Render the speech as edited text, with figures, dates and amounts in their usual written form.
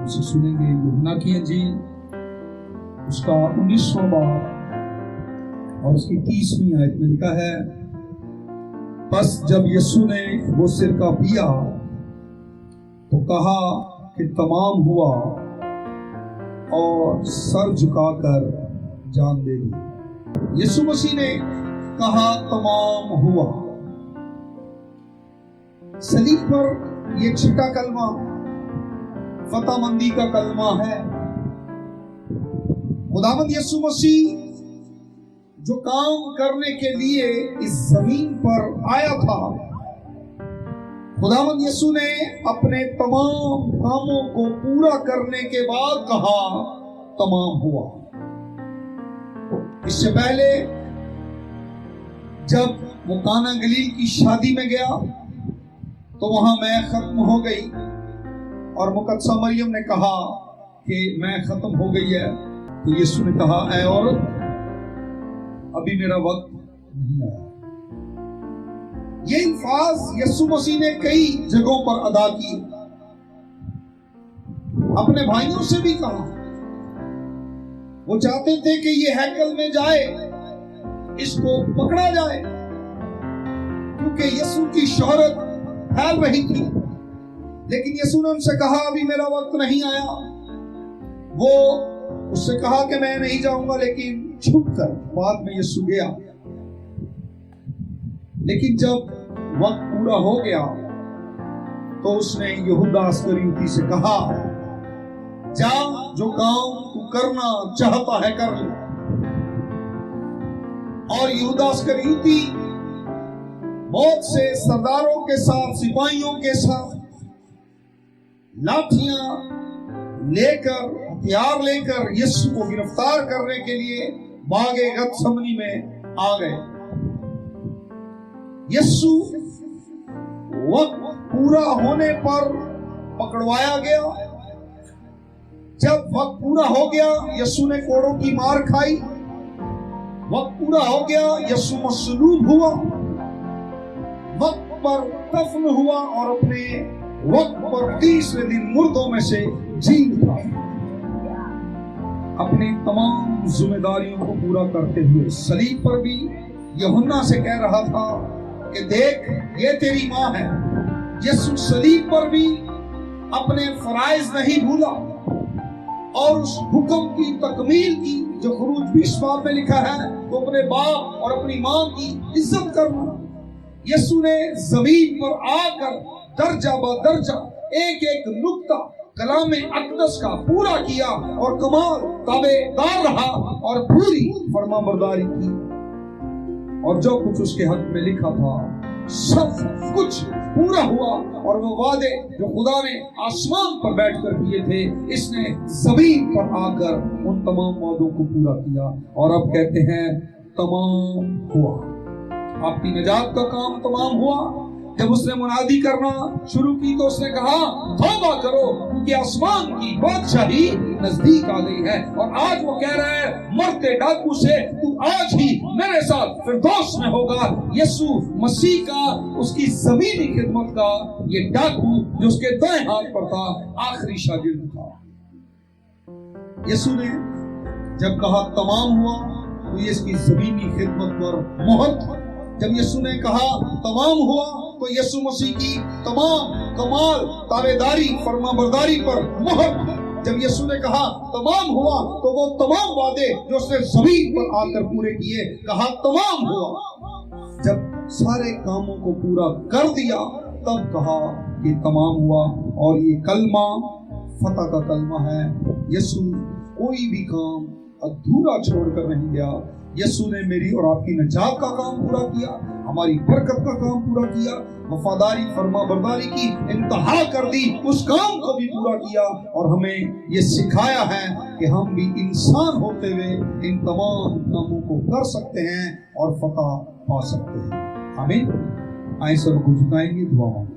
से सुनेंगे यूहन्ना की इंजील उसका 19वां बाब और उसकी 30वीं आयत में लिखा है, बस जब यीशु ने वो सिरका पिया तो कहा कि तमाम हुआ और सर झुकाकर जान दे दी। यीशु मसीह ने कहा तमाम हुआ। सलीब पर ये छठा कलमा फतहमंदी का कलमा है। खुदावंद यीशु मसीह जो काम करने के लिए इस जमीन पर आया था, खुदावंद यीशु ने अपने तमाम कामों को पूरा करने के बाद कहा तमाम हुआ। इससे पहले जब वो काना गलील की शादी में गया तो वहां मैं खत्म हो गई और मुकद्दसा मरियम ने कहा कि मैं खत्म हो गई है। तो यीशु ने कहा, ऐ औरत, अभी मेरा वक्त नहीं आया। ये अल्फाज यीशु मसीह ने कई जगहों पर अदा किए। अपने भाइयों से भी कहा। वो चाहते थे कि ये हैकल में जाए, इसको पकड़ा जाए, क्योंकि यीशु की शोहरत फैल रही थी। लेकिन यीशु ने उनसे कहा, अभी मेरा वक्त नहीं आया। वो उससे कहा कि मैं नहीं जाऊंगा, लेकिन छुप कर बाद में यीशु गया। लेकिन जब वक्त पूरा हो गया तो उसने यहूदा इस्करियोती से कहा, जा, जो काम तू करना चाहता है कर ले। और यहूदा इस्करियोती बहुत से सरदारों के साथ, सिपाहियों के साथ लाठियां लेकर, हथियार लेकर यीशु को गिरफ्तार करने के लिए बागे गतसमनी में आ गए। यीशु वक्त पूरा होने पर पकड़वाया गया। जब वक्त पूरा हो गया, यीशु ने कोड़ों की मार खाई। वक्त पूरा हो गया, यीशु मसलूब हुआ, वक्त पर दफन हुआ और अपने वक्त पर 30वें दिन मुर्दों में से जी उठा। अपनी तमाम जिम्मेदारियों को पूरा करते हुए सलीब पर भी यूहन्ना से कह रहा था कि देख, ये तेरी मां है। यीशु सलीब पर भी अपने फराइज नहीं भूला और उस हुक्म की तकमील की जो खुरूज 20 बाब में लिखा है, तो अपने बाप और अपनी मां की इज्जत करना। यीशु ने जमीन पर आकर दर्जा ब दर्जा एक एक नुक्ता कलाम अक़दस का पूरा किया और कमाल ताबेदार रहा और पूरी फरमाबरदारी की। और जो कुछ उसके हक में लिखा था सब कुछ पूरा हुआ। और वो वादे जो खुदा ने आसमान पर बैठकर किए थे, इसने जमीन पर आकर उन तमाम वादों को पूरा किया। और अब कहते हैं तमाम हुआ। आपकी नजात का काम तमाम हुआ। जब उसने मुनादी करना शुरू की तो उसने कहा, तौबा करो क्योंकि आसमान की बादशाही नजदीक आ गई है। और आज वो कह रहा है, मरते डाकू से तू आज ही मेरे साथ फिरदौस में होगा। यीशु मसीह का, उसकी जमीनी खिदमत का ये डाकू जो उसके दाएं हाथ पर था, आखिरी शागिर्द था। यीशु ने जब कहा तमाम हुआ तो ये इसकी जमीनी खिदमत पर मोहर था। जब यीशु ने कहा तमाम हुआ तो यीशु मसीह की तमाम कमाल, ताबेदारी, फरमाबरदारी पर मोहर। जब यीशु ने कहा तमाम हुआ तो वो तमाम वादे जो उसने जमीन पर आकर पूरे किए, कहा तमाम हुआ। जब सारे कामों को पूरा कर दिया तब कहा कि तमाम हुआ। और ये कलमा फतह का कलमा है। यीशु कोई भी काम अधूरा छोड़कर नहीं गया। यीशु ने मेरी और आपकी नजात का काम पूरा किया, हमारी बरकत का काम पूरा किया, वफादारी, फरमाबरदारी की इंतहा कर दी, उस काम को भी पूरा किया। और हमें ये सिखाया है कि हम भी इंसान होते हुए इन तमाम कामों को कर सकते हैं और फतह पा सकते हैं। आमीन। आइए सब को झुकाएंगे, दुआ मांगेंगे।